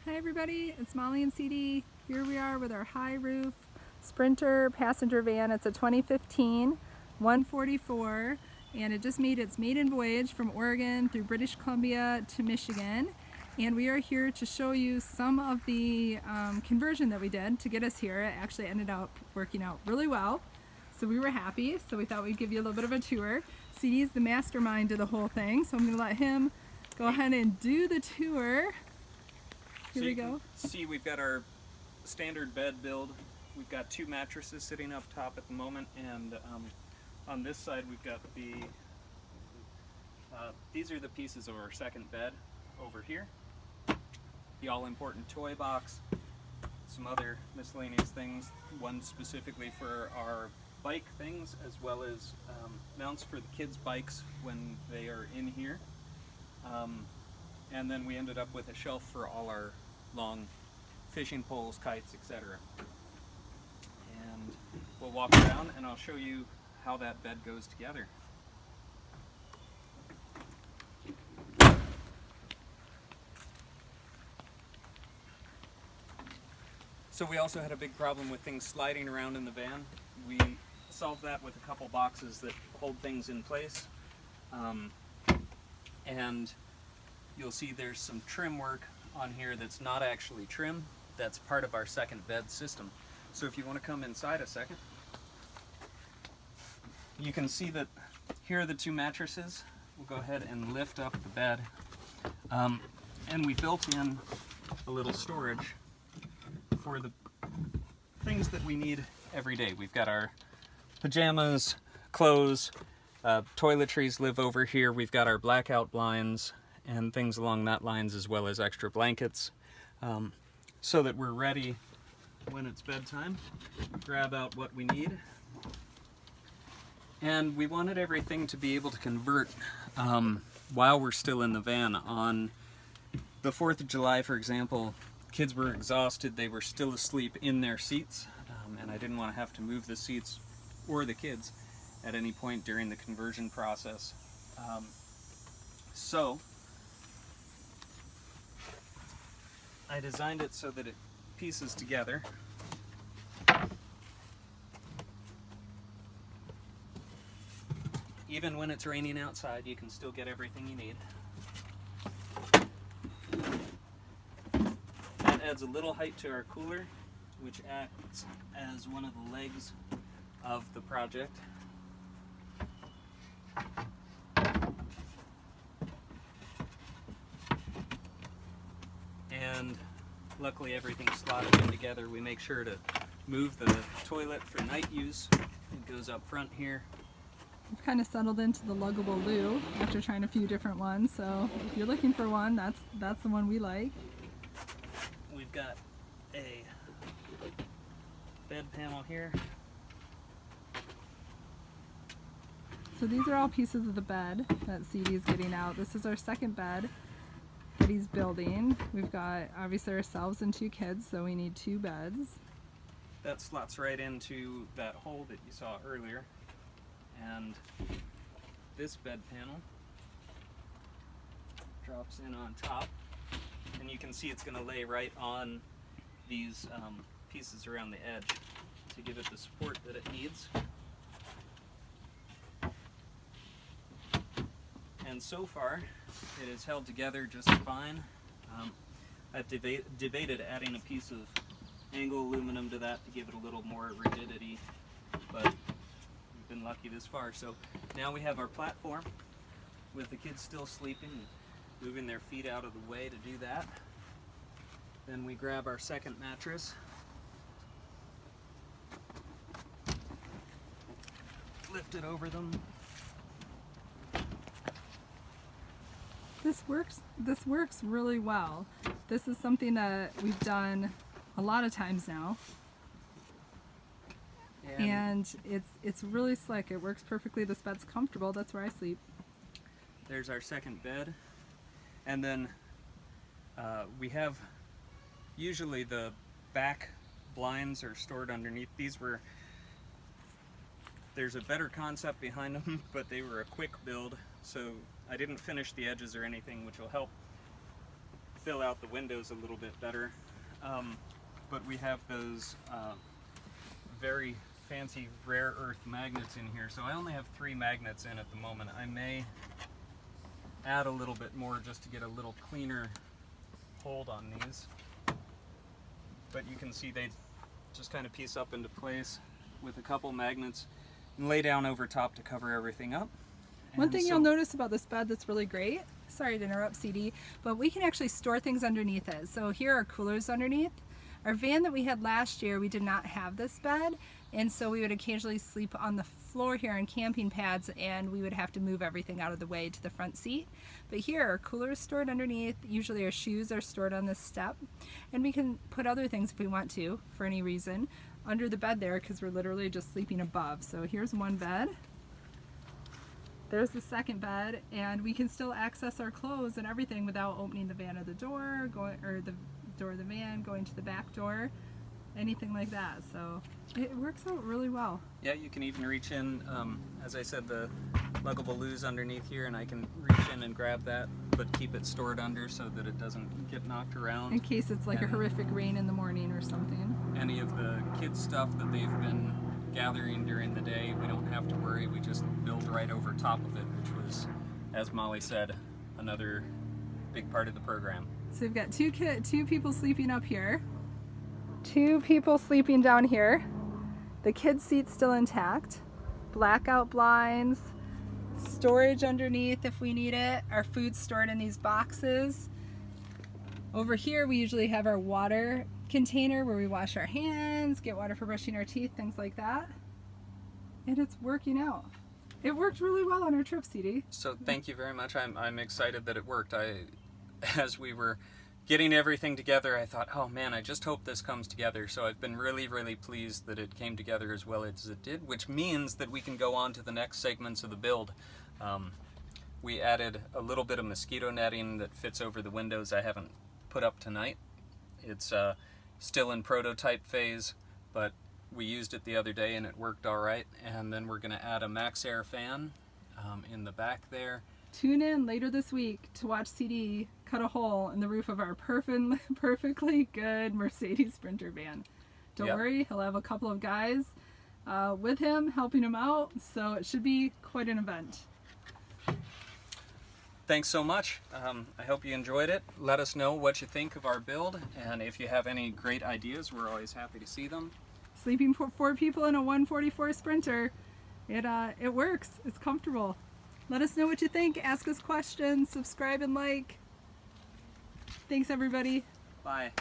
Hi everybody, it's Molly and CD. Here we are with our high roof Sprinter passenger van. It's a 2015 144 and it just made its maiden voyage from Oregon through British Columbia to Michigan. And we are here to show you some of the conversion that we did to get us here. It actually ended up working out really well. So we were happy, so we thought we'd give you a little bit of a tour. CD's the mastermind of the whole thing, so I'm going to let him go ahead and do the tour. Here we go. See, we've got our standard bed build. We've got two mattresses sitting up top at the moment, and on this side we've got these are the pieces of our second bed over here. The all-important toy box, some other miscellaneous things, one specifically for our bike things, as well as mounts for the kids' bikes when they are in here. And then we ended up with a shelf for all our long fishing poles, kites, etc. And we'll walk around and I'll show you how that bed goes together. So we also had a big problem with things sliding around in the van. We solved that with a couple boxes that hold things in place. And you'll see there's some trim work on here that's not actually trim. That's part of our second bed system. So if you want to come inside a second, you can see that here are the two mattresses. We'll go ahead and lift up the bed. And we built in a little storage for the things that we need every day. We've got our pajamas, clothes, toiletries live over here. We've got our blackout blinds and things along that lines, as well as extra blankets, so that we're ready when it's bedtime. Grab out what we need. And we wanted everything to be able to convert while we're still in the van. On the 4th of July, for example, kids were exhausted. They were still asleep in their seats, and I didn't want to have to move the seats or the kids at any point during the conversion process. So I designed it so that it pieces together. Even when it's raining outside, you can still get everything you need. That adds a little height to our cooler, which acts as one of the legs of the project. And luckily everything's slotted in together. We make sure to move the toilet for night use. It goes up front here. We've kind of settled into the luggable loo after trying a few different ones, so if you're looking for one, that's the one we like. We've got a bed panel here. So these are all pieces of the bed that CD's getting out. This is our second bed that he's building. We've got obviously ourselves and two kids, so we need two beds. That slots right into that hole that you saw earlier. And this bed panel drops in on top, and you can see it's going to lay right on these pieces around the edge to give it the support that it needs. And so far it is held together just fine. I've debated adding a piece of angle aluminum to that to give it a little more rigidity, but we've been lucky this far. So now we have our platform with the kids still sleeping, moving their feet out of the way to do that. Then we grab our second mattress, lift it over them. This works really well. This is something that we've done a lot of times now. And it's really slick. It works perfectly. This bed's comfortable. That's where I sleep. There's our second bed. And then we have, usually the back blinds are stored underneath. There's a better concept behind them, but they were a quick build, so I didn't finish the edges or anything, which will help fill out the windows a little bit better. But we have those very fancy rare earth magnets in here. So I only have 3 magnets in at the moment. I may add a little bit more just to get a little cleaner hold on these. But you can see they just kind of piece up into place with a couple magnets and lay down over top to cover everything up. One And thing so- you'll notice about this bed that's really great, sorry to interrupt CD, but we can actually store things underneath it. So here are coolers underneath. Our van that we had last year, we did not have this bed, and so we would occasionally sleep on the floor here on camping pads, and we would have to move everything out of the way to the front seat. But here our coolers stored underneath. Usually our shoes are stored on this step, and we can put other things if we want to for any reason under the bed there, because we're literally just sleeping above. So here's one bed. There's the second bed, and we can still access our clothes and everything without opening the van or the door, the door of the van, going to the back door, anything like that. So it works out really well. Yeah, you can even reach in, as I said, the luggable loo's underneath here, and I can reach in and grab that, but keep it stored under so that it doesn't get knocked around. In case it's like a And horrific rain in the morning or something. any of the kids' stuff that they've been gathering during the day, we don't have to worry. We just build right over top of it, which was, as Molly said, another big part of the program. So we've got two people sleeping up here, 2 people sleeping down here. The kids' seat's still intact. Blackout blinds, storage underneath if we need it. Our food's stored in these boxes. Over here we usually have our water container where we wash our hands, get water for brushing our teeth, things like that. And it's working out. It worked really well on our trip, CD. So thank you very much. I'm excited that it worked. As we were getting everything together, I thought, oh man, I just hope this comes together. So I've been really, really pleased that it came together as well as it did, which means that we can go on to the next segments of the build. We added a little bit of mosquito netting that fits over the windows I haven't put up tonight. It's still in prototype phase, but we used it the other day and it worked all right. And then we're going to add a MaxxAir fan in the back there. Tune in later this week to watch CD cut a hole in the roof of our perfectly good Mercedes Sprinter van. Don't Yep. worry, he'll have a couple of guys with him helping him out, so it should be quite an event. Thanks so much. I hope you enjoyed it. Let us know what you think of our build, and if you have any great ideas, we're always happy to see them. Sleeping for 4 people in a 144 Sprinter, it works. It's comfortable. Let us know what you think. Ask us questions. Subscribe and like. Thanks, everybody. Bye.